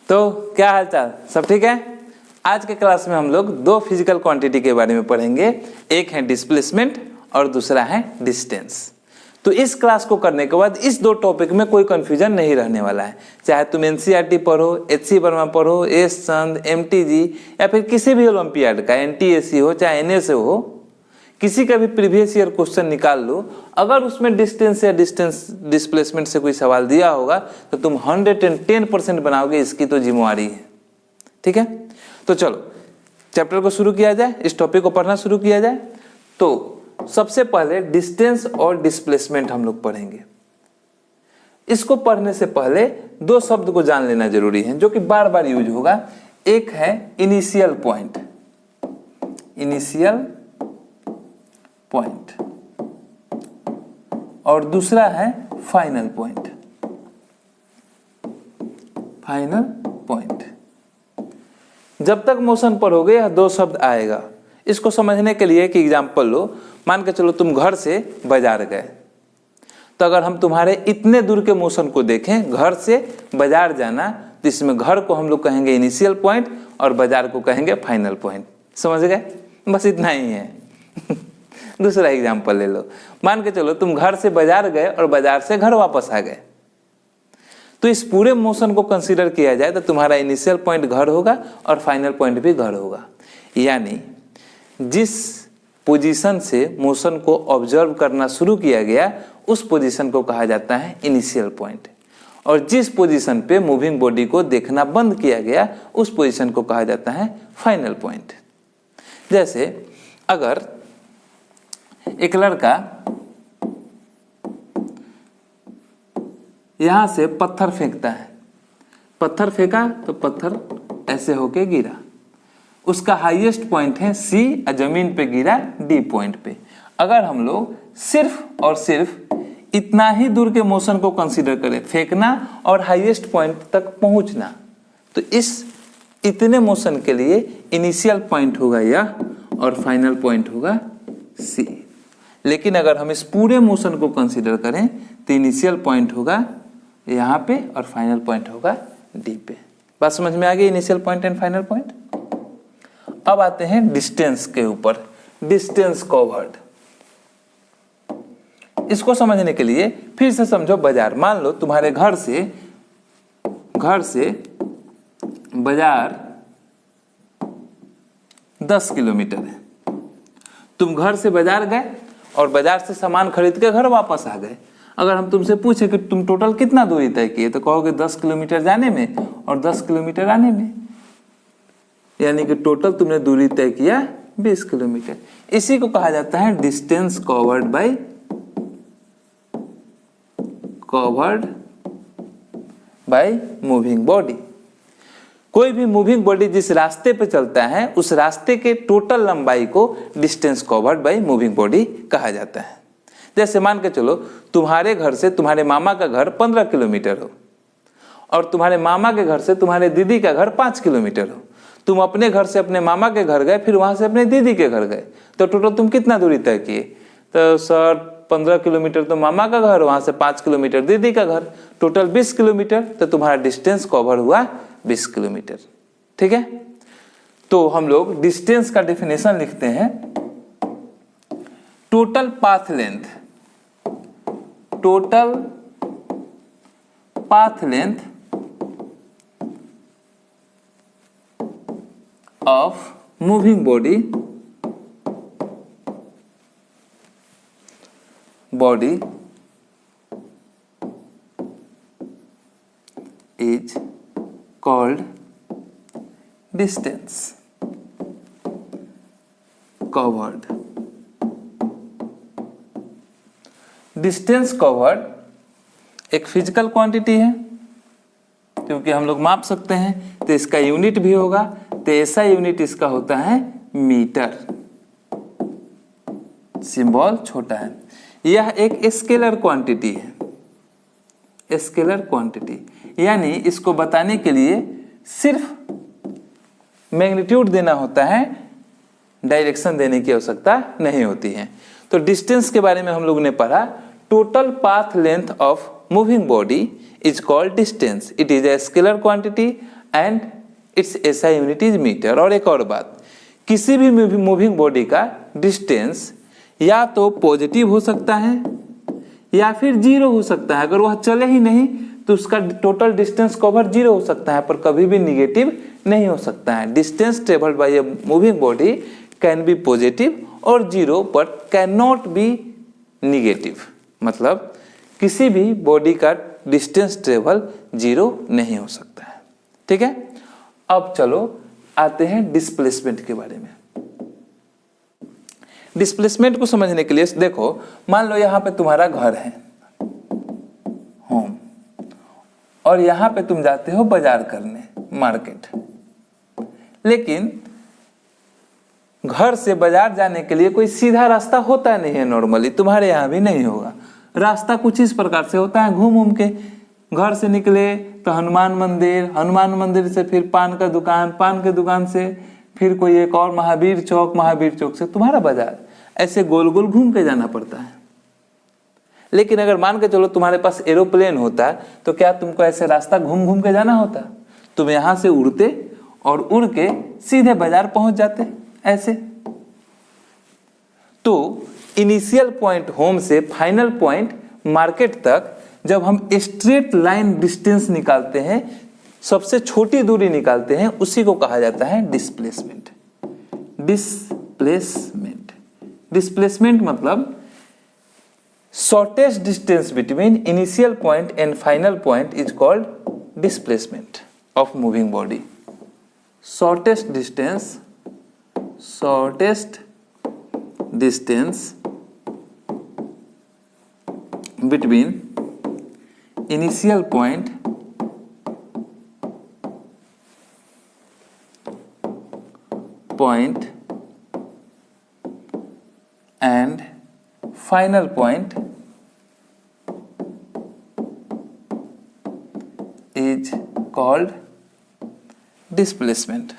तो क्या हाल चाल, सब ठीक है। आज के क्लास में हम लोग दो फिजिकल क्वांटिटी के बारे में पढ़ेंगे, एक है डिस्प्लेसमेंट और दूसरा है डिस्टेंस। तो इस क्लास को करने के बाद इस दो टॉपिक में कोई कंफ्यूजन नहीं रहने वाला है। चाहे तुम एनसीईआरटी पढ़ो, एचसी वर्मा पढ़ो, एस चंद, एमटीजी या फिर किसी भी ओलंपियाड का एनटीएसी हो चाहे एनएसए हो, किसी का भी प्रीवियस ईयर क्वेश्चन निकाल लो, अगर उसमें डिस्टेंस या डिस्प्लेसमेंट से कोई सवाल दिया होगा तो तुम 110% बनाओगे, इसकी तो जिम्मेवारी है। ठीक है, तो चलो चैप्टर को शुरू किया जाए, इस टॉपिक को पढ़ना शुरू किया जाए। तो सबसे पहले डिस्टेंस और डिस्प्लेसमेंट हम लोग पढ़ेंगे। इसको पढ़ने से पहले दो शब्द को जान लेना जरूरी है जो कि बार बार यूज होगा। एक है इनिशियल पॉइंट, इनिशियल पॉइंट, और दूसरा है फाइनल पॉइंट, फाइनल पॉइंट। जब तक मोशन पढ़ोगे यह दो शब्द आएगा। इसको समझने के लिए एक एग्जांपल लो। मान के चलो तुम घर से बाजार गए, तो अगर हम तुम्हारे इतने दूर के मोशन को देखें, घर से बाजार जाना, तो इसमें घर को हम लोग कहेंगे इनिशियल पॉइंट और बाजार को कहेंगे फाइनल पॉइंट। समझ गए, बस इतना ही है। दूसरा एग्जांपल ले लो। मान के चलो तुम घर से बाजार गए और बाजार से घर वापस आ गए, तो इस पूरे मोशन को कंसीडर किया जाए तो तुम्हारा इनिशियल पॉइंट घर होगा और फाइनल पॉइंट भी घर होगा। यानी जिस पोजीशन से मोशन को ऑब्जर्व करना शुरू किया गया उस पोजीशन को कहा जाता है इनिशियल पॉइंट, और जिस पोजीशन पे मूविंग बॉडी को देखना बंद किया गया उस पोजीशन को कहा जाता है फाइनल पॉइंट। जैसे अगर एक लड़का यहां से पत्थर फेंकता है, पत्थर फेंका तो पत्थर ऐसे होके गिरा, उसका हाईएस्ट पॉइंट है सी, जमीन पे गिरा डी पॉइंट पे। अगर हम लोग सिर्फ और सिर्फ इतना ही दूर के मोशन को कंसीडर करें, फेंकना और हाईएस्ट पॉइंट तक पहुंचना, तो इस इतने मोशन के लिए इनिशियल पॉइंट होगा यह और फाइनल पॉइंट होगा सी। लेकिन अगर हम इस पूरे मोशन को कंसीडर करें तो इनिशियल पॉइंट होगा यहाँ पे और फाइनल पॉइंट होगा डी पे। बात समझ में आ गई, initial point and final point. अब आते हैं डिस्टेंस के ऊपर, डिस्टेंस कवर्ड। इसको समझने के लिए फिर से समझो बाजार। मान लो तुम्हारे घर से बाजार 10 किलोमीटर है। तुम घर से बाजार गए और बाजार से सामान खरीद के घर वापस आ गए। अगर हम तुमसे पूछे कि तुम टोटल कितना दूरी तय किए, तो कहोगे 10 किलोमीटर जाने में और 10 किलोमीटर आने में, यानी कि टोटल तुमने दूरी तय किया 20 किलोमीटर। इसी को कहा जाता है distance covered by moving body. कोई भी मूविंग बॉडी जिस रास्ते पे चलता है उस रास्ते के टोटल लंबाई को distance covered by moving body कहा जाता है। जैसे मान के चलो तुम्हारे घर से तुम्हारे मामा का घर 15 किलोमीटर हो और तुम्हारे मामा के घर से तुम्हारे दीदी का घर 5 किलोमीटर हो। तुम अपने घर से अपने मामा के घर गए, फिर वहां से अपने दीदी के घर गए, तो टोटल तुम कितना दूरी तय किए? तो सर 15 किलोमीटर तो मामा का घर, वहां से 5 किलोमीटर दीदी का घर, टोटल 20 किलोमीटर। तो तुम्हारा डिस्टेंस कवर हुआ 20 किलोमीटर। ठीक है, तो हम लोग डिस्टेंस का डेफिनेशन लिखते हैं, total path length, total path length of moving body is called distance covered। Distance covered एक फिजिकल क्वांटिटी है, क्योंकि हम लोग माप सकते हैं तो इसका यूनिट भी होगा, तो ऐसा यूनिट इसका होता है मीटर, सिंबल छोटा है। यह एक स्केलर क्वांटिटी है, स्केलर क्वांटिटी, यानी इसको बताने के लिए सिर्फ मैग्नीट्यूड देना होता है, डायरेक्शन देने की आवश्यकता नहीं होती है। तो डिस्टेंस के बारे में हम लोग ने पढ़ा, total path length of moving body is called distance. It is a scalar quantity and its SI unit is metre. और एक और बात, किसी भी मूविंग बॉडी का डिस्टेंस या तो पॉजिटिव हो सकता है या फिर जीरो हो सकता है। अगर वह चले ही नहीं तो उसका टोटल डिस्टेंस कवर जीरो हो सकता है, पर कभी भी निगेटिव नहीं हो सकता है। Distance travelled by a moving body can be positive और zero but can not be negative. मतलब किसी भी बॉडी का डिस्टेंस ट्रेवल जीरो नहीं हो सकता है। ठीक है, अब चलो आते हैं डिस्प्लेसमेंट के बारे में। डिस्प्लेसमेंट को समझने के लिए देखो, मान लो यहां पे तुम्हारा घर है, होम, और यहां पे तुम जाते हो बाजार करने, मार्केट। लेकिन घर से बाजार जाने के लिए कोई सीधा रास्ता होता नहीं है, नॉर्मली तुम्हारे यहां भी नहीं होगा। रास्ता कुछ इस प्रकार से होता है, घूम घूम के घर से निकले तो हनुमान मंदिर, हनुमान मंदिर से फिर पान का दुकान, पान के दुकान से फिर कोई एक और महावीर चौक, महावीर चौक से तुम्हारा बाजार, ऐसे गोल गोल घूम के जाना पड़ता है। लेकिन अगर मान के चलो तुम्हारे पास एरोप्लेन होता तो क्या तुमको ऐसे रास्ता घूम घूम के जाना होता? तुम यहां से उड़ते और उड़ के सीधे बाजार पहुंच जाते ऐसे। तो इनिशियल पॉइंट होम से फाइनल पॉइंट मार्केट तक जब हम स्ट्रेट लाइन डिस्टेंस निकालते हैं, सबसे छोटी दूरी निकालते हैं, उसी को कहा जाता है डिस्प्लेसमेंट। डिस्प्लेसमेंट डिस्प्लेसमेंट मतलब shortest distance between initial point and final point is called displacement of moving body. Shortest distance between initial point and final point is called displacement.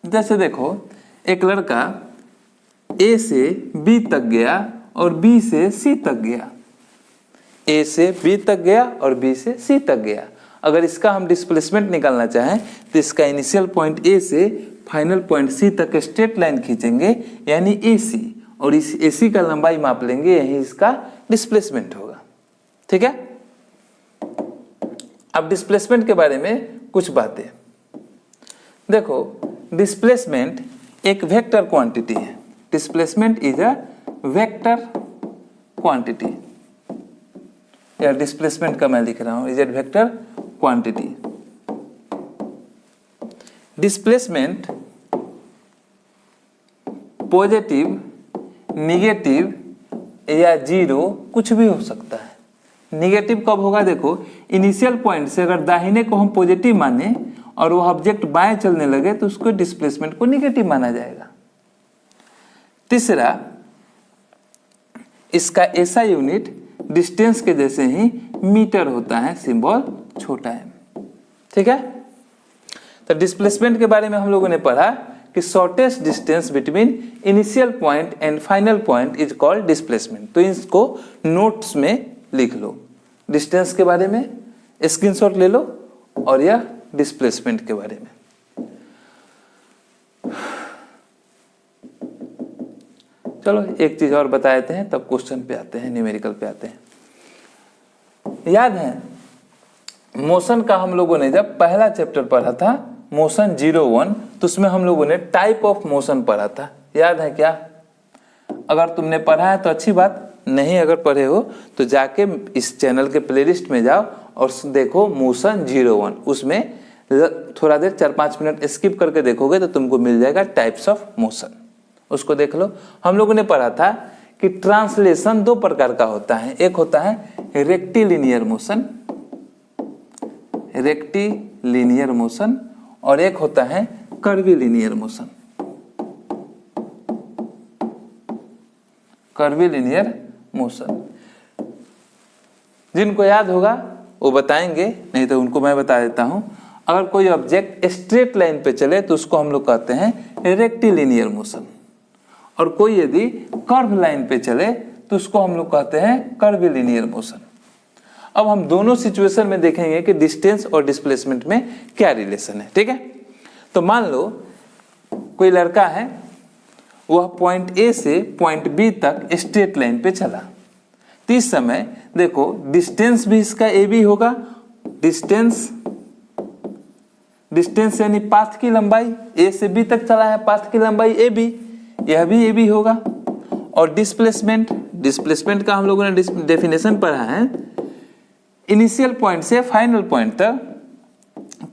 जैसे देखो, एक लड़का ए से बी तक गया और बी से सी तक गया, ए से बी तक गया और बी से सी तक गया। अगर इसका हम डिस्प्लेसमेंट निकालना चाहें तो इसका इनिशियल पॉइंट ए से फाइनल पॉइंट सी तक स्ट्रेट लाइन खींचेंगे, यानी ए सी, और इस ए सी का लंबाई माप लेंगे, यही इसका डिस्प्लेसमेंट होगा। ठीक है, अब डिस्प्लेसमेंट के बारे में कुछ बातें देखो। डिस्प्लेसमेंट एक वेक्टर क्वांटिटी है। Displacement is a vector quantity, या डिस्प्लेसमेंट का मैं लिख रहा हूं, is a vector quantity. Displacement positive, negative या जीरो कुछ भी हो सकता है। निगेटिव कब होगा? देखो, इनिशियल पॉइंट से अगर दाहिने को हम पॉजिटिव माने और वो ऑब्जेक्ट बाएं चलने लगे तो उसको डिस्प्लेसमेंट को निगेटिव माना जाएगा। तीसरा, इसका ऐसा यूनिट डिस्टेंस के जैसे ही मीटर होता है, सिंबल छोटा है। ठीक है, तो डिस्प्लेसमेंट के बारे में हम लोगों ने पढ़ा कि shortest distance between initial point and final point is called displacement. तो इसको नोट्स में लिख लो, डिस्टेंस के बारे में स्क्रीनशॉट ले लो और यह डिस्प्लेसमेंट के बारे में। चलो एक चीज और बता देते हैं, तब क्वेश्चन पे आते हैं, न्यूमेरिकल पे आते हैं। याद है मोशन का हम लोगों ने जब पहला चैप्टर पढ़ा था, मोशन 01, तो उसमें हम लोगों ने टाइप ऑफ मोशन पढ़ा था, याद है क्या? अगर तुमने पढ़ा है तो अच्छी बात, नहीं अगर पढ़े हो तो जाके इस चैनल के प्लेलिस्ट में जाओ और देखो मोशन 01। उसमें थोड़ा देर 4-5 मिनट स्किप करके देखोगे तो तुमको मिल जाएगा टाइप्स ऑफ मोशन, उसको देख लो। हम लोगों ने पढ़ा था कि ट्रांसलेशन 2 प्रकार का होता है, एक होता है रेक्टिलिनियर मोशन, रेक्टिलिनियर मोशन, और एक होता है कर्विलिनियर मोशन, कर्विलिनियर मोशन। जिनको याद होगा वो बताएंगे, नहीं तो उनको मैं बता देता हूं। अगर कोई ऑब्जेक्ट स्ट्रेट लाइन पे चले तो उसको हम लोग कहते हैं रेक्टिलिनियर मोशन, और कोई यदि कर्व लाइन पे चले तो उसको हम लोग कहते हैं कर्विलिनियर मोशन। अब हम दोनों सिचुएशन में देखेंगे कि डिस्टेंस और डिस्प्लेसमेंट में क्या रिलेशन है, ठीक है। तो मान लो कोई लड़का है, वह पॉइंट ए से पॉइंट बी तक स्ट्रेट लाइन पे चला, तो इस समय देखो डिस्टेंस भी इसका ए बी होगा, डिस्टेंस यानी पाथ की लंबाई, ए से बी तक चला है, पाथ की लंबाई ए बी, यह भी ए बी होगा। और डिस्प्लेसमेंट का हम लोगों ने डेफिनेशन पढ़ा है, इनिशियल पॉइंट से फाइनल पॉइंट तक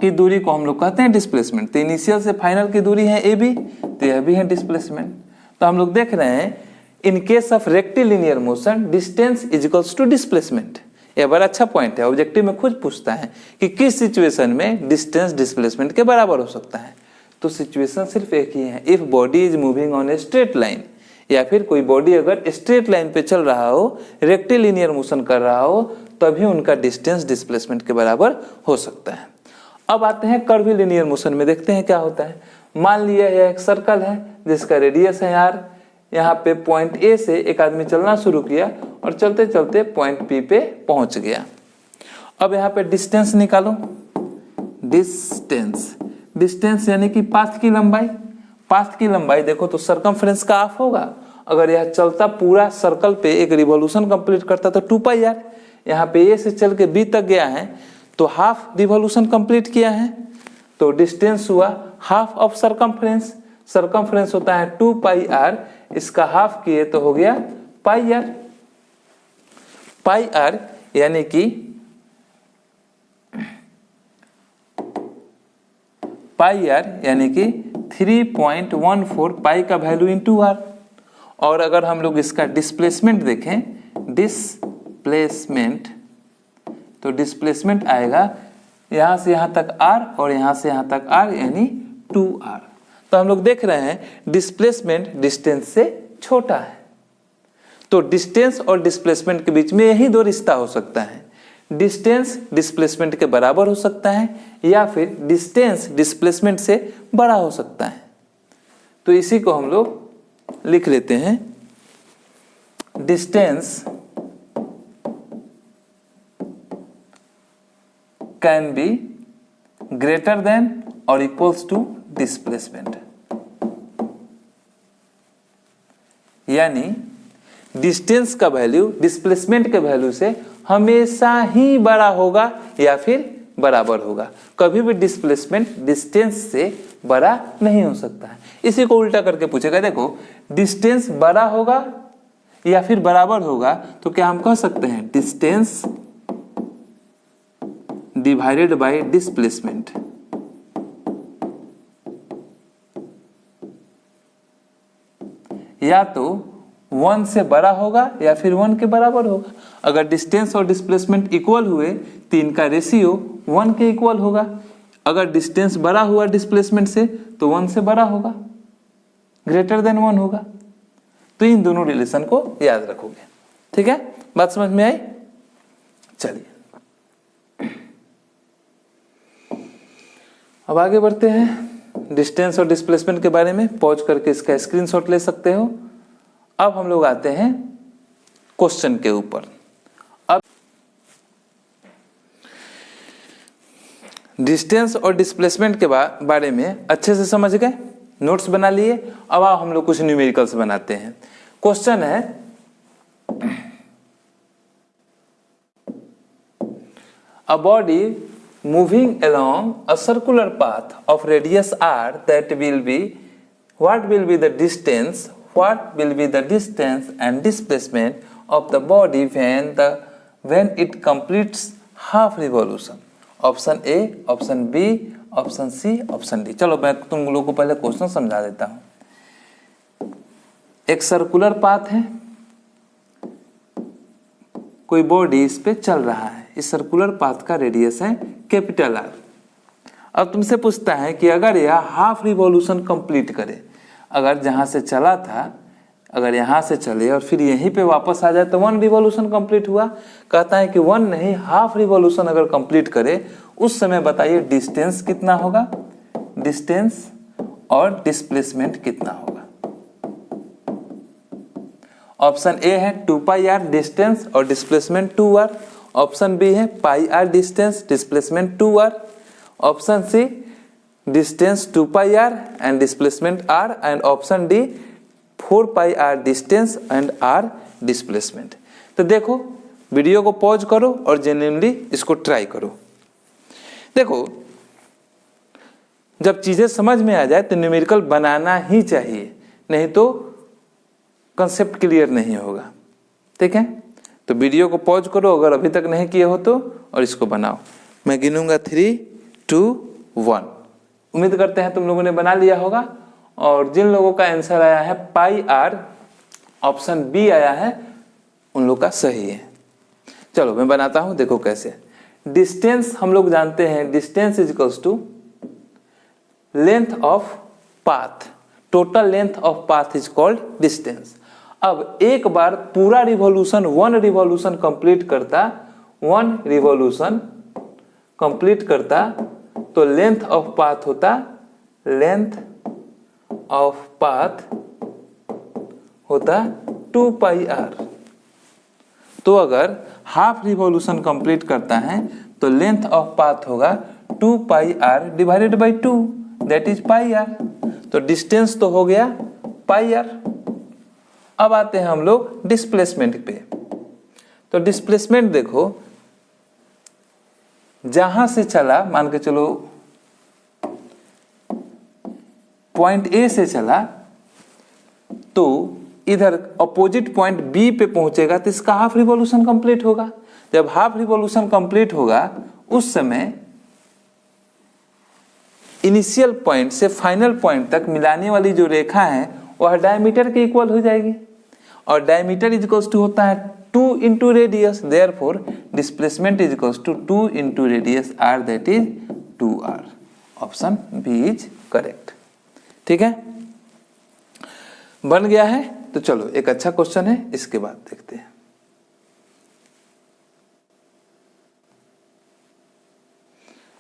की दूरी को हम लोग कहते हैं डिस्प्लेसमेंट। तो इनिशियल से फाइनल की दूरी है ए बी, तो यह भी है डिस्प्लेसमेंट। तो हम लोग देख रहे हैं in case of rectilinear motion distance is equals to displacement. यह बड़ा अच्छा पॉइंट है, ऑब्जेक्टिव में खुद पूछता है कि किस सिचुएशन में डिस्टेंस डिस्प्लेसमेंट के बराबर हो सकता है। तो सिचुएशन सिर्फ एक ही है, if body is moving on a straight line, या फिर कोई बॉडी अगर स्ट्रेट लाइन पे चल रहा हो, रेक्टिलिनियर मोशन कर रहा हो, तभी उनका डिस्टेंस डिस्प्लेसमेंट के बराबर हो सकता है। अब आते हैं कर्विलिनियर मोशन में, देखते हैं क्या होता है। मान लिया यह एक सर्कल है जिसका रेडियस है आर, यहाँ पे पॉइंट ए से एक आदमी चलना शुरू किया और चलते चलते पॉइंट पी पे पहुंच गया। अब यहाँ पे डिस्टेंस निकालो, डिस्टेंस यानी कि पाथ की लंबाई। पाथ की लंबाई देखो तो सरकमफ्रेंस का हाफ होगा। अगर यह चलता पूरा सर्कल पे एक रिवॉल्यूशन कंप्लीट करता तो 2 पाई आर, यहाँ पे ए से चल के बी तक गया है तो हाफ रिवॉल्यूशन कंप्लीट किया है, तो डिस्टेंस हुआ हाफ ऑफ सरकमफ्रेंस। सरकमफ्रेंस होता है 2 पाई आर, इसका हाफ किए तो हो गया पाई आर। पाई आर यानी कि पाई आर यानी कि 3.14 पाई का वैल्यू इंटू आर। और अगर हम लोग इसका डिस्प्लेसमेंट देखें, तो डिस्प्लेसमेंट आएगा यहां से यहां तक आर और यहां से यहां तक आर यानी 2r। तो हम लोग देख रहे हैं डिस्प्लेसमेंट डिस्टेंस से छोटा है, तो डिस्टेंस और डिस्प्लेसमेंट के बीच में यही दो रिश्ता हो सकता है, डिस्टेंस डिस्प्लेसमेंट के बराबर हो सकता है या फिर डिस्टेंस डिस्प्लेसमेंट से बड़ा हो सकता है। तो इसी को हम लोग लिख लेते हैं, distance can be greater than और इक्वल्स टू डिस्प्लेसमेंट। यानी डिस्टेंस का वैल्यू डिस्प्लेसमेंट के वैल्यू से हमेशा ही बड़ा होगा या फिर बराबर होगा, कभी भी डिस्प्लेसमेंट डिस्टेंस से बड़ा नहीं हो सकता है। इसी को उल्टा करके पूछेगा, देखो डिस्टेंस बड़ा होगा या फिर बराबर होगा, तो क्या हम कह सकते हैं डिस्टेंस डिवाइडेड बाय डिस्प्लेसमेंट। या तो 1 से बड़ा होगा या फिर 1 के बराबर होगा। अगर डिस्टेंस और डिस्प्लेसमेंट इक्वल हुए तो इनका रेशियो 1 के इक्वल होगा। अगर डिस्टेंस बड़ा हुआ डिस्प्लेसमेंट से तो 1 से बड़ा होगा, ग्रेटर देन 1 होगा। तो इन दोनों रिलेशन को याद रखोगे, ठीक है। बात समझ में आई? चलिए अब आगे बढ़ते हैं डिस्टेंस और डिस्प्लेसमेंट के बारे में। पॉज करके इसका स्क्रीनशॉट ले सकते हो। अब हम लोग आते हैं क्वेश्चन के ऊपर। अब डिस्टेंस और डिस्प्लेसमेंट के बारे में अच्छे से समझ गए, नोट्स बना लिए। अब आओ हम लोग कुछ न्यूमेरिकल्स बनाते हैं। क्वेश्चन है, a body moving along a circular path of radius r, that will be, what will be the distance and displacement of the body when it completes half revolution? Option A, option B, option C, option D. चलो मैं तुम लोगों को पहले question समझा देता हूं। एक सर्कुलर पाथ है, कोई बॉडी इस पे चल रहा है, इस सर्कुलर पाथ का रेडियस है कैपिटल आर। अब तुमसे पूछता है कि अगर यह हाफ रिवॉल्यूशन कंप्लीट करे, अगर जहां से चला था अगर यहां से चले और फिर यहीं पे वापस आ जाए तो 1 रिवॉल्यूशन कंप्लीट हुआ। कहता है कि 1 नहीं, हाफ रिवॉल्यूशन अगर कंप्लीट करे उस समय बताइए डिस्टेंस कितना होगा, डिस्टेंस और डिस्प्लेसमेंट कितना होगा। ऑप्शन ए है 2πr डिस्टेंस और डिस्प्लेसमेंट 2r। ऑप्शन बी है πr distance displacement 2r। Option C distance 2πr and displacement r। And option D 4πr distance and r displacement. तो देखो, वीडियो को पॉज करो और जेन्युइनली इसको ट्राई करो। देखो, जब चीजें समझ में आ जाए तो न्यूमेरिकल बनाना ही चाहिए, नहीं तो कंसेप्ट क्लियर नहीं होगा। ठीक है, तो वीडियो को पॉज करो अगर अभी तक नहीं किए हो तो, और इसको बनाओ। मैं गिनूंगा 3, 2, 1। उम्मीद करते हैं तुम लोगों ने बना लिया होगा। और जिन लोगों का आंसर आया है πr, ऑप्शन बी आया है, उन लोग का सही है। चलो मैं बनाता हूं, देखो कैसे। डिस्टेंस हम लोग जानते हैं, distance is equals to length of path. Total length of path is called distance. अब एक बार पूरा रिवॉल्यूशन 1 रिवॉल्यूशन कंप्लीट करता, 1 रिवॉल्यूशन कंप्लीट करता तो लेंथ ऑफ पाथ होता, लेंथ ऑफ पाथ होता 2πr। तो अगर हाफ रिवॉल्यूशन कंप्लीट करता है तो लेंथ ऑफ पाथ होगा 2πr divided by 2, that is πr। तो डिस्टेंस तो हो गया πr। अब आते हैं हम लोग डिस्प्लेसमेंट पे। तो डिस्प्लेसमेंट देखो, जहां से चला, मान के चलो पॉइंट ए से चला, तो इधर अपोजिट पॉइंट बी पे पहुंचेगा तो इसका हाफ रिवॉल्यूशन कंप्लीट होगा। जब हाफ रिवॉल्यूशन कंप्लीट होगा उस समय इनिशियल पॉइंट से फाइनल पॉइंट तक मिलाने वाली जो रेखा है वह डायमीटर के इक्वल हो जाएगी। और डायमीटर इज इक्वल्स टू होता है 2 into radius, therefore displacement is equals to 2 into radius r, that is 2r। Option B is correct. ठीक है, बन गया है। तो चलो एक अच्छा क्वेश्चन है, इसके बाद देखते हैं।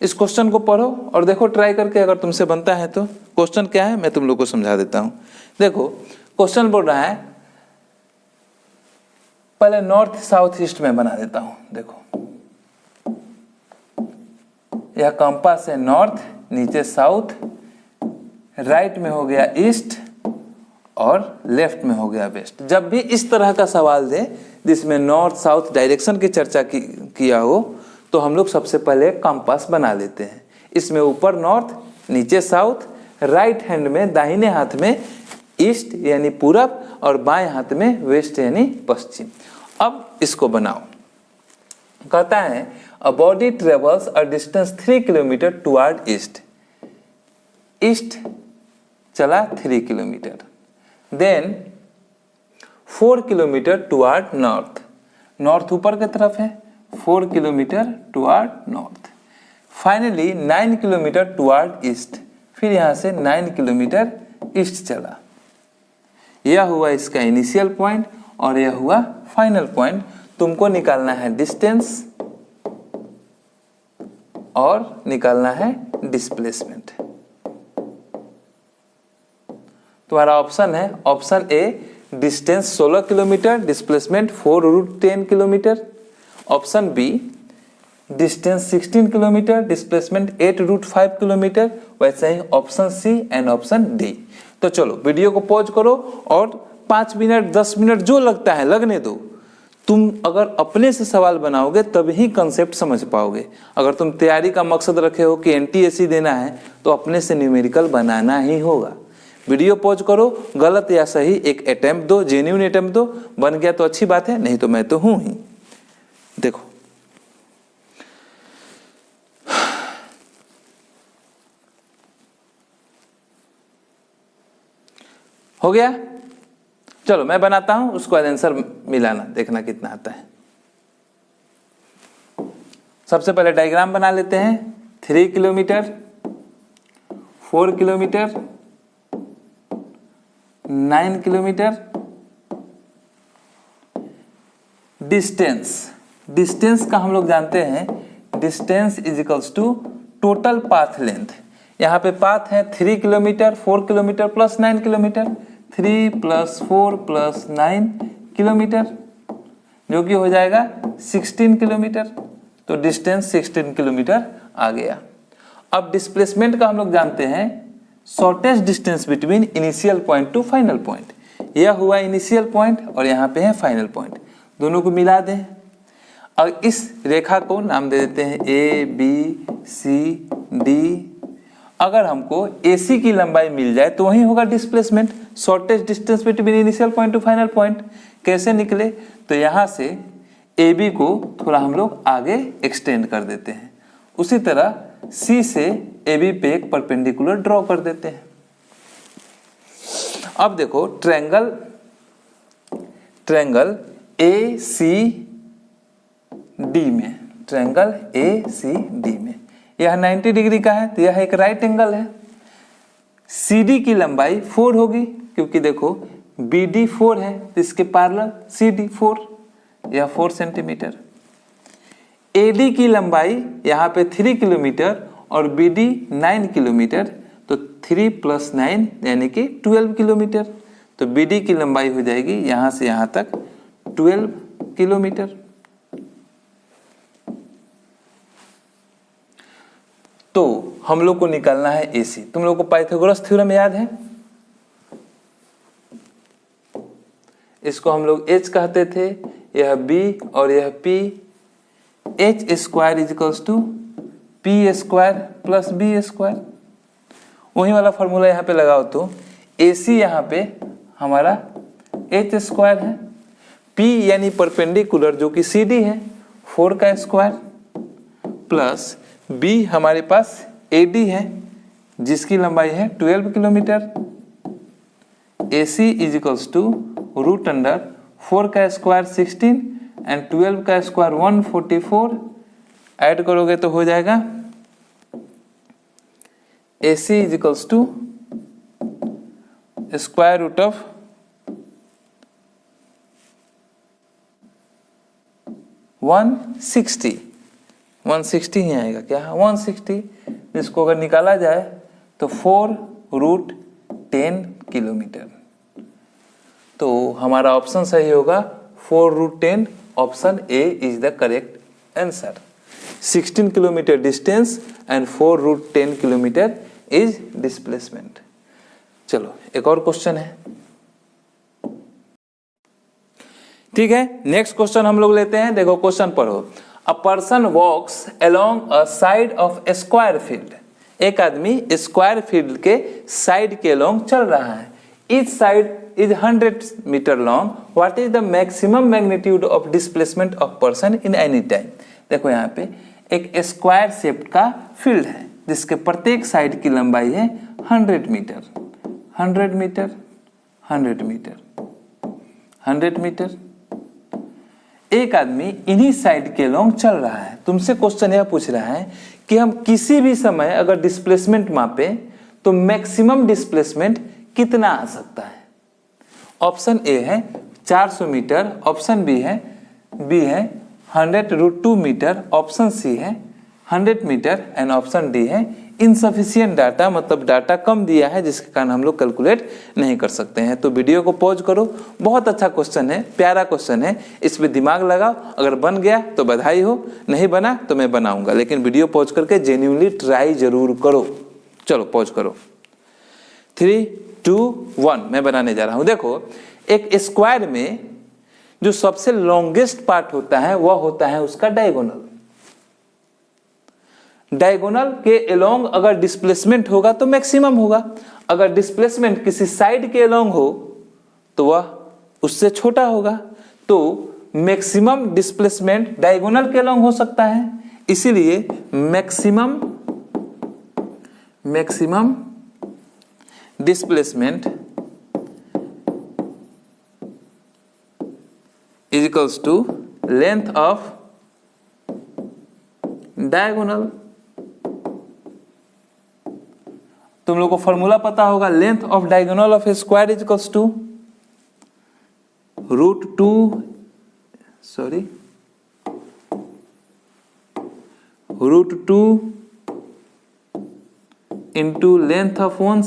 इस क्वेश्चन को पढ़ो और देखो ट्राई करके, अगर तुमसे बनता है तो। क्वेश्चन क्या है मैं तुम लोग को समझा देता हूं। देखो क्वेश्चन बोल रहा है, पहले नॉर्थ साउथ ईस्ट में बना देता हूं। देखो यह कंपास है नॉर्थ, नीचे साउथ, राइट में हो गया ईस्ट और लेफ्ट में हो गया वेस्ट। जब भी इस तरह का सवाल दे जिसमें नॉर्थ साउथ डायरेक्शन की चर्चा किया हो तो हम लोग सबसे पहले कंपास बना लेते हैं। इसमें ऊपर नॉर्थ, नीचे साउथ, राइट हैंड में दाहिने हाथ में ईस्ट यानी पूरब और बाएं हाथ में वेस्ट यानी पश्चिम। अब इसको बनाओ। कहता है a body travels a distance 3 kilometre toward east. East चला 3 kilometre, then 4 kilometre toward north. North ऊपर की तरफ है, 4 kilometre toward north. Finally 9 kilometre toward east, फिर यहां से 9 किलोमीटर ईस्ट चला। यह हुआ इसका इनिशियल पॉइंट और यह हुआ फाइनल पॉइंट। तुमको निकालना है डिस्टेंस और निकालना है डिस्प्लेसमेंट। तुम्हारा ऑप्शन है option A distance 16 kilometre, displacement 4√10 kilometre. Option B distance 16 kilometre, displacement 8√5 kilometre. वैसे ही option C and option D. तो चलो वीडियो को पॉज करो और 5 मिनट 10 मिनट जो लगता है लगने दो। तुम अगर अपने से सवाल बनाओगे तभी कंसेप्ट समझ पाओगे। अगर तुम तैयारी का मकसद रखे हो कि NTSC देना है तो अपने से न्यूमेरिकल बनाना ही होगा। वीडियो पॉज करो, गलत या सही एक अटेम्प्ट दो, जेन्युइन अटेम्प्ट दो। बन गया तो अच्छी बात है, नहीं तो मैं तो हूं ही। देखो हो गया। चलो मैं बनाता हूं, उसको आंसर मिलाना, देखना कितना आता है। सबसे पहले डायग्राम बना लेते हैं। 3 kilometre, 4 kilometre, 9 kilometre. Distance, distance का हम लोग जानते हैं distance is equals to total path length. यहाँ पे पाथ है 3 kilometre, 4 kilometre plus 9 kilometre. 3 + 4 + 9 kilometre, जो कि हो जाएगा 16 किलोमीटर। तो डिस्टेंस 16 किलोमीटर आ गया। अब डिस्प्लेसमेंट का हम लोग जानते हैं shortest distance between initial point two final point. यह हुआ इनिशियल पॉइंट और यहाँ पे है फाइनल पॉइंट, दोनों को मिला दें। और इस रेखा को नाम दे देते हैं ए बी सी डी। अगर हमको AC की लंबाई मिल जाए तो वही होगा displacement, shortest distance between initial point two final point. कैसे निकले? तो यहाँ से AB को थोड़ा हम लोग आगे एक्सटेंड कर देते हैं, उसी तरह C से AB पे एक परपेंडिकुलर ड्रॉ कर देते हैं। अब देखो ट्रायंगल ACD में, ट्रायंगल ACD में यह 90 डिग्री का है, तो यह एक राइट एंगल है। CD की लंबाई 4 होगी, क्योंकि देखो BD 4 है, तो इसके पैरेलल CD 4, यह 4 सेंटीमीटर। AD की लंबाई यहाँ पे 3 किलोमीटर और BD 9 किलोमीटर, तो 3 + 9 यानी कि 12 किलोमीटर। तो BD की लंबाई हो जाएगी यहाँ से यहाँ तक 12 किलोमीटर। तो हम लोग को निकालना है AC। तुम लोग को पाइथागोरस थ्योरम याद है? इसको हम लोग H कहते थे, यह B और यह P। H² = P² + B²। वही वाला फॉर्मूला यहाँ पे लगाओ तो AC यहाँ पे हमारा H² है, P यानी परपेंडिकुलर जो कि CD है 4 का स्क्वायर, प्लस B हमारे पास AD है जिसकी लंबाई है 12 किलोमीटर। AC = √4 का स्क्वायर 16 एंड 12 का स्क्वायर 144। ऐड करोगे तो हो जाएगा AC = स्क्वायर रूट ऑफ 160 ही आएगा क्या? 160, जिसको अगर निकाला जाए तो 4√10 किलोमीटर। तो हमारा ऑप्शन सही होगा 4√10। Option A is the correct answer. 16 kilometre distance and 4√10 kilometre is displacement. चलो एक और क्वेश्चन है, ठीक है। नेक्स्ट क्वेश्चन हम लोग लेते हैं। देखो क्वेश्चन पढ़ो। A person walks along a side of a square field. एक आदमी स्क्वायर फील्ड के साइड के along चल रहा है। Each side is 100 metre long. What is the maximum magnitude of displacement of person in any time? देखो यहाँ पे एक स्क्वायर शेप का फील्ड है जिसके प्रत्येक साइड की लंबाई है 100 मीटर, 100 मीटर, 100 मीटर, 100 मीटर। एक आदमी इन्हीं साइड के लॉन्ग चल रहा है। तुमसे क्वेश्चन यह पूछ रहा है कि हम किसी भी समय अगर डिस्प्लेसमेंट मापे तो मैक्सिमम डिस्प्लेसमेंट कितना आ सकता है। ऑप्शन ए है 400 मीटर, ऑप्शन बी है 100√2 मीटर, ऑप्शन सी है 100 मीटर एंड ऑप्शन डी है इनसफिशिएंट डाटा, मतलब डाटा कम दिया है जिसके कारण हम लोग कैलकुलेट नहीं कर सकते हैं। तो वीडियो को पॉज करो। बहुत अच्छा क्वेश्चन है, प्यारा क्वेश्चन है, इस पे दिमाग लगाओ। अगर बन गया तो बधाई हो, नहीं बना तो मैं बनाऊंगा, लेकिन वीडियो पॉज करके जेन्युइनली ट्राई जरूर करो। चलो पॉज करो। 3, 2, 1 मैं बनाने जा रहा हूं। देखो एक स्क्वायर में जो सबसे लॉन्गेस्ट पार्ट होता है वह होता है उसका डायगोनल। डायगोनल के अलोंग अगर डिस्प्लेसमेंट होगा तो मैक्सिमम होगा। अगर डिस्प्लेसमेंट किसी साइड के अलोंग हो तो वह उससे छोटा होगा। तो मैक्सिमम डिस्प्लेसमेंट डायगोनल के अलोंग हो सकता है, इसीलिए maximum displacement is equals to length of diagonal. तुम लोग को फॉर्मूला पता होगा, length of diagonal of a square is equals to √2 into length of one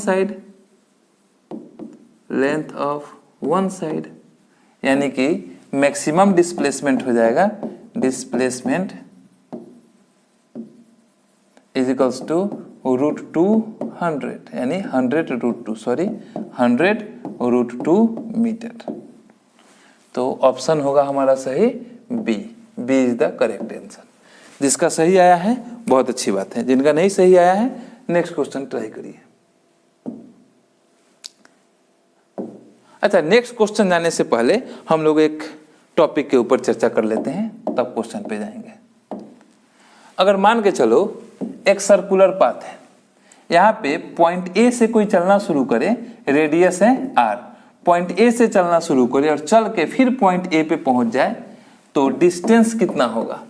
side, यानी कि मैक्सिमम डिस्प्लेसमेंट हो जाएगा, डिस्प्लेसमेंट इज इक्वल्स टू √200 यानी 100√2 मीटर। तो ऑप्शन होगा हमारा सही B is the correct answer. जिसका सही आया है बहुत अच्छी बात है, जिनका नहीं सही आया है नेक्स्ट क्वेश्चन ट्राई करिए। अच्छा, नेक्स्ट क्वेश्चन जाने से पहले हम लोग एक टॉपिक के ऊपर चर्चा कर लेते हैं, तब क्वेश्चन पे जाएंगे। अगर मान के चलो एक सर्कुलर पाथ है, यहाँ पे पॉइंट ए से कोई चलना शुरू करे, रेडियस है r, पॉइंट ए से चलना शुरू करे और चल के फिर पॉइंट ए पे पहुंच जाए, तो डिस्टेंस कितना होगा?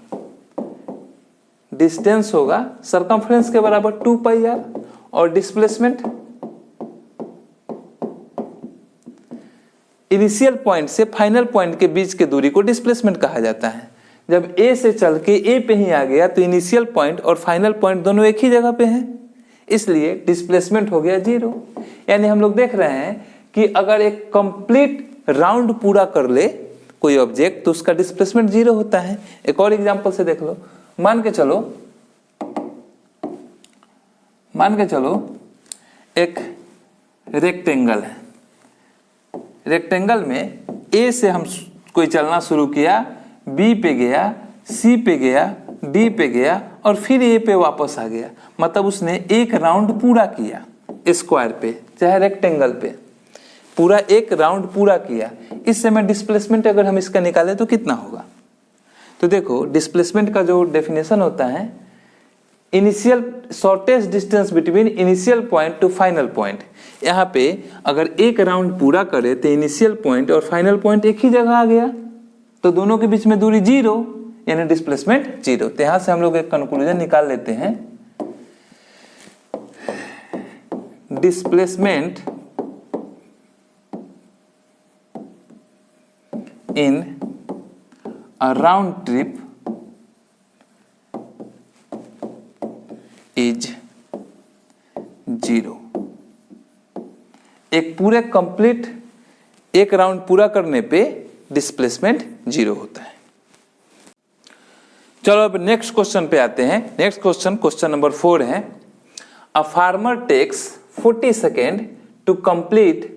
डिस्टेंस होगा सरकमफ्रेंस के बराबर 2πr और डिस्प्लेसमेंट इनिशियल पॉइंट से फाइनल पॉइंट के बीच की दूरी को डिस्प्लेसमेंट कहा जाता है। जब ए से चल के ए पे ही आ गया तो इनिशियल पॉइंट और फाइनल पॉइंट दोनों एक ही जगह पे हैं, इसलिए डिस्प्लेसमेंट हो गया 0। यानी हम लोग देख रहे हैं कि अगर एक कंप्लीट राउंड पूरा कर ले कोई ऑब्जेक्ट तो उसका डिस्प्लेसमेंट 0 होता है। एक और एग्जांपल से देख लो, मान के चलो एक रेक्टेंगल है, रेक्टेंगल में ए से हम कोई चलना शुरू किया, बी पे गया, सी पे गया, डी पे गया और फिर ए पे वापस आ गया, मतलब उसने एक राउंड पूरा किया स्क्वायर पे चाहे रेक्टेंगल पे, पूरा एक राउंड पूरा किया। इस समय डिस्प्लेसमेंट अगर हम इसका निकालें तो कितना होगा? तो देखो डिस्प्लेसमेंट का जो डेफिनेशन होता है, initial shortest distance between initial point two final point. यहाँ पे अगर एक राउंड पूरा करे तो इनिशियल पॉइंट और फाइनल पॉइंट एक ही जगह आ गया, तो दोनों के बीच में दूरी 0 यानी डिस्प्लेसमेंट 0। तो यहाँ से हम लोग एक कंक्लूजन निकाल लेते हैं, displacement in a round trip is 0। एक पूरे कंप्लीट एक राउंड पूरा करने पे डिस्प्लेसमेंट 0 होता है। चलो अब नेक्स्ट क्वेश्चन पे आते हैं। नेक्स्ट क्वेश्चन नंबर 4 है, a farmer takes 40 second to complete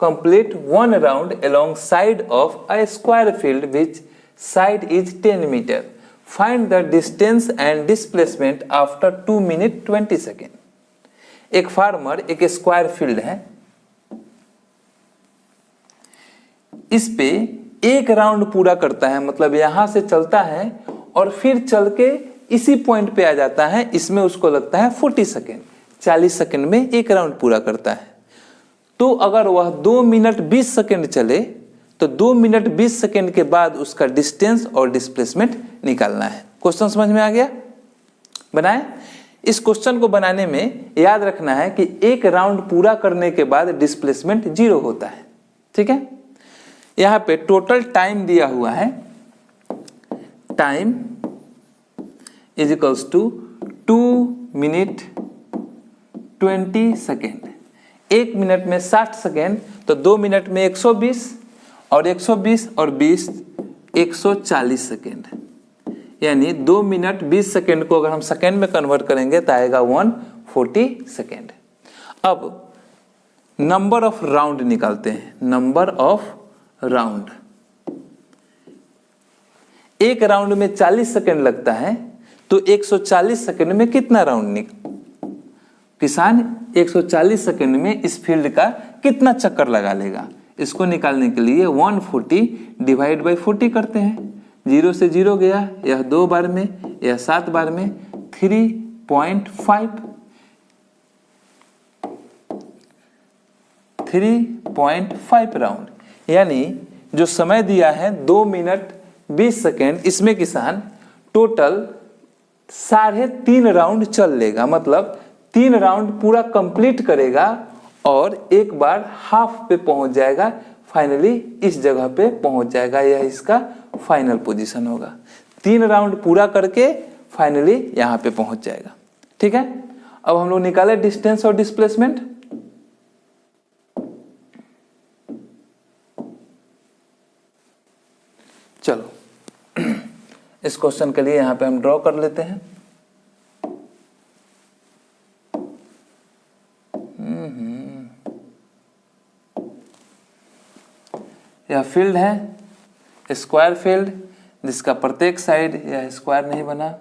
one round along side of a square field which side is 10 meter. Find the distance and displacement after 2 minutes 20 seconds. एक farmer एक square field है, इस पे एक round पूरा करता है, मतलब यहां से चलता है और फिर चल के इसी पॉइंट पे आ जाता है। इसमें उसको लगता है 40 सेकेंड, 40 सेकेंड में एक राउंड पूरा करता है। तो अगर वह 2 मिनट 20 सेकेंड चले तो 2 मिनट 20 सेकेंड के बाद उसका डिस्टेंस और डिस्प्लेसमेंट निकालना है। क्वेश्चन समझ में आ गया? बनाए। इस क्वेश्चन को बनाने में याद रखना है कि एक राउंड पूरा करने के बाद डिस्प्लेसमेंट 0 होता है। ठीक है, यहाँ पे टोटल टाइम दिया हुआ है, time is equals to 2 minute 20 second. 1 minute में 60 सेकेंड, तो 2 मिनट में 120 और 120 और 20 140 सेकेंड, यानी 2 मिनट 20 सेकेंड को अगर हम सेकेंड में कन्वर्ट करेंगे तो आएगा 140 सेकेंड। अब नंबर ऑफ राउंड निकालते हैं। नंबर ऑफ राउंड, एक राउंड में 40 सेकेंड लगता है, तो 140 सेकेंड में कितना राउंड किसान 140 सेकेंड में इस फील्ड का कितना चक्कर लगा लेगा? इसको निकालने के लिए 140 डिवाइड बाई 40 करते हैं। 0 से 0 गया, यह 2 बार में, यह 7 बार में, 3.5 राउंड, यानी जो समय दिया है 2 मिनट 20 सेकेंड, इसमें किसान टोटल 3.5 राउंड चल लेगा, मतलब 3 राउंड पूरा कंप्लीट करेगा और एक बार हाफ पे पहुंच जाएगा, फाइनली इस जगह पे पहुंच जाएगा। यह इसका फाइनल पोजीशन होगा। 3 राउंड पूरा करके फाइनली यहां पे पहुंच जाएगा। ठीक है, अब हम लोग निकाले डिस्टेंस और डिस्प्लेसमेंट। चलो इस क्वेश्चन के लिए यहाँ पे हम ड्रॉ कर लेते हैं। यह फील्ड है, स्क्वायर फील्ड, जिसका प्रत्येक साइड यह स्क्वायर नहीं बना,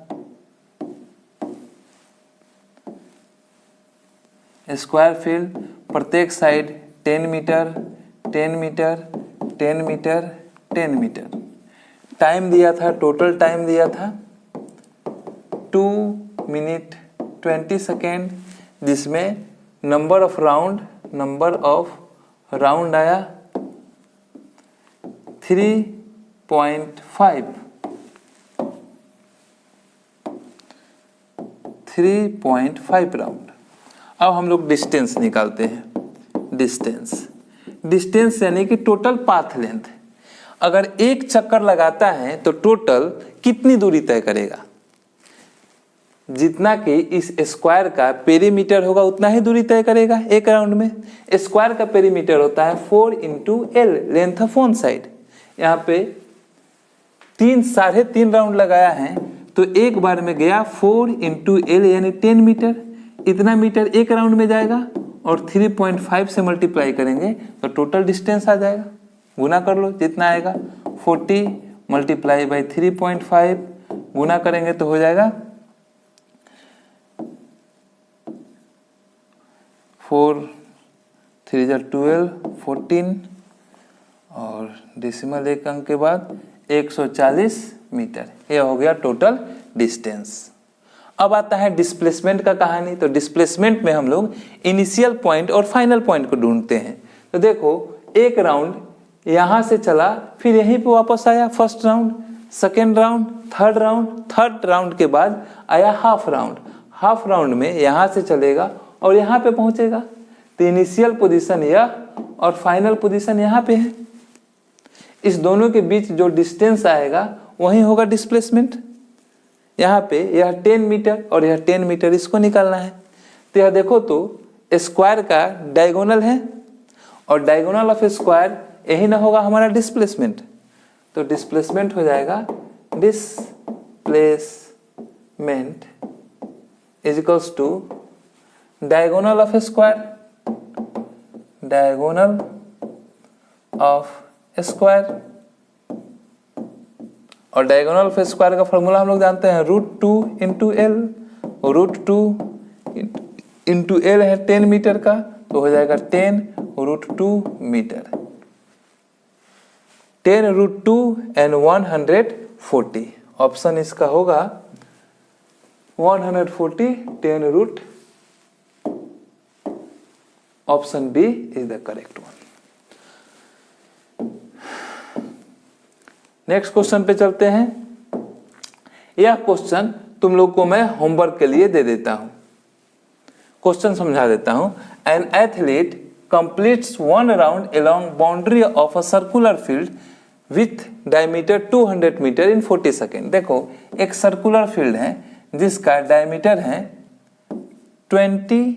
स्क्वायर फील्ड, प्रत्येक side 10 metre 10 metre 10 metre 10 metre. Time दिया था, टोटल टाइम दिया था 2 मिनट 20 सेकेंड, जिसमें नंबर ऑफ राउंड आया 3.5 राउंड। अब हम लोग डिस्टेंस निकालते हैं। डिस्टेंस यानी कि टोटल पाथ लेंथ। अगर एक चक्कर लगाता है तो टोटल कितनी दूरी तय करेगा? जितना कि इस स्क्वायर का पेरीमीटर होगा उतना ही दूरी तय करेगा एक राउंड में। स्क्वायर का पेरीमीटर होता है 4 × L, length of one side. यहाँ पे 3.5 राउंड लगाया है तो एक बार में गया 4 × L यानी 10 मीटर। इतना मीटर एक राउंड में जाएगा और 3.5 से मल्टीप्लाई करेंगे तो टोटल डिस्टेंस आ जाएगा। गुना कर लो जितना आएगा, 40 मल्टीप्लाई बाई 3.5 गुना करेंगे तो हो जाएगा 4 3 12 14 और डेसिमल एक अंक के बाद 140 मीटर। यह हो गया टोटल डिस्टेंस। अब आता है डिस्प्लेसमेंट का कहानी। तो डिस्प्लेसमेंट में हम लोग इनिशियल पॉइंट और फाइनल पॉइंट को ढूंढते हैं। तो देखो एक राउंड यहां से चला, फिर यहीं पे वापस आया, first round, second round, third round के बाद आया हाफ राउंड में यहां से चलेगा और यहां पे पहुंचेगा। तो इनिशियल पोजीशन यह और फाइनल पोजीशन यहां पे है। इस दोनों के बीच जो डिस्टेंस आएगा वही होगा डिस्प्लेसमेंट। यहाँ पे यह 10 मीटर और यह 10 मीटर, इसको निकालना है। तो यह देखो तो स्क्वायर का डायगोनल है और डायगोनल ऑफ स्क्वायर यही ना होगा हमारा डिस्प्लेसमेंट। तो डिस्प्लेसमेंट हो जाएगा displacement is equals to diagonal of square, diagonal of square. और डायगोनल ऑफ स्क्वायर का फॉर्मूला हम लोग जानते हैं √2 × L। √2 × L है 10 मीटर का, तो हो जाएगा 10 √2 मीटर। 10 √2 एंड 140। ऑप्शन इसका होगा 140 10 option B is the correct one. Next question पे चलते हैं। यह क्वेश्चन तुम लोग को मैं होमवर्क के लिए दे देता हूं। क्वेश्चन समझा देता हूं। An athlete completes 1 round along boundary of a circular field with diameter 200 metre in 40 second. देखो एक सर्कुलर फील्ड है जिसका डायमीटर है 20,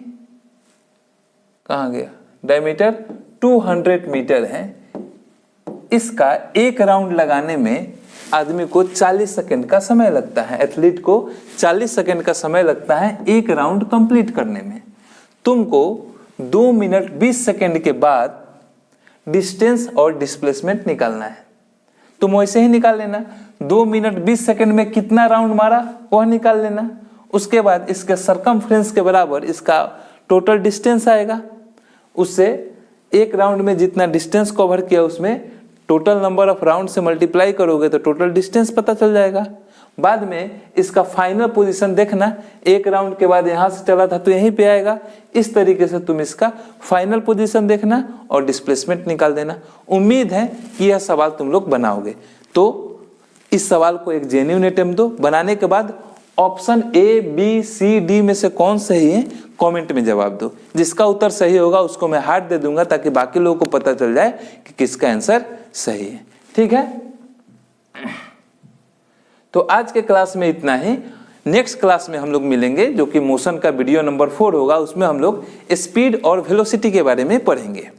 कहाँ गया, डायमीटर 200 मीटर है। इसका एक राउंड लगाने में आदमी को 40 सेकंड का समय लगता है। एथलीट को 40 सेकंड का समय लगता है एक राउंड कंप्लीट करने में। तुमको 2 मिनट 20 सेकंड के बाद डिस्टेंस और डिस्प्लेसमेंट निकालना है। तुम वैसे ही निकाल लेना, 2 मिनट 20 सेकंड में कितना राउंड मारा वह निकाल लेना। उसके बाद इसके सरकमफ्रेंस के बराबर इसका टोटल डिस्टेंस आएगा। उससे एक राउंड में जितना डिस्टेंस कवर किया उसमें टोटल नंबर ऑफ राउंड से मल्टीप्लाई करोगे तो टोटल डिस्टेंस पता चल जाएगा। बाद में इसका फाइनल पोजीशन देखना, एक राउंड के बाद यहां से चला था तो यहीं पे आएगा। इस तरीके से तुम इसका फाइनल पोजीशन देखना और डिस्प्लेसमेंट निकाल देना। उम्मीद है कि यह सवाल तुम लोग बनाओगे। तो इस सवाल को एक जेन्युइन अटेम्प्ट दो। बनाने के बाद option A B C D में से कौन सही है कमेंट में जवाब दो। जिसका उत्तर सही होगा उसको मैं हार्ट दे दूंगा ताकि बाकी लोगों को पता चल जाए कि किसका आंसर सही है। ठीक है, तो आज के क्लास में इतना ही। नेक्स्ट क्लास में हम लोग मिलेंगे जो कि मोशन का वीडियो नंबर 4 होगा। उसमें हम लोग स्पीड और वेलोसिटी के बारे में पढ़ेंगे।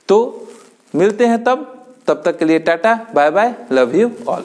तो मिलते हैं तब तब तक के लिए टाटा, bye bye, love you all.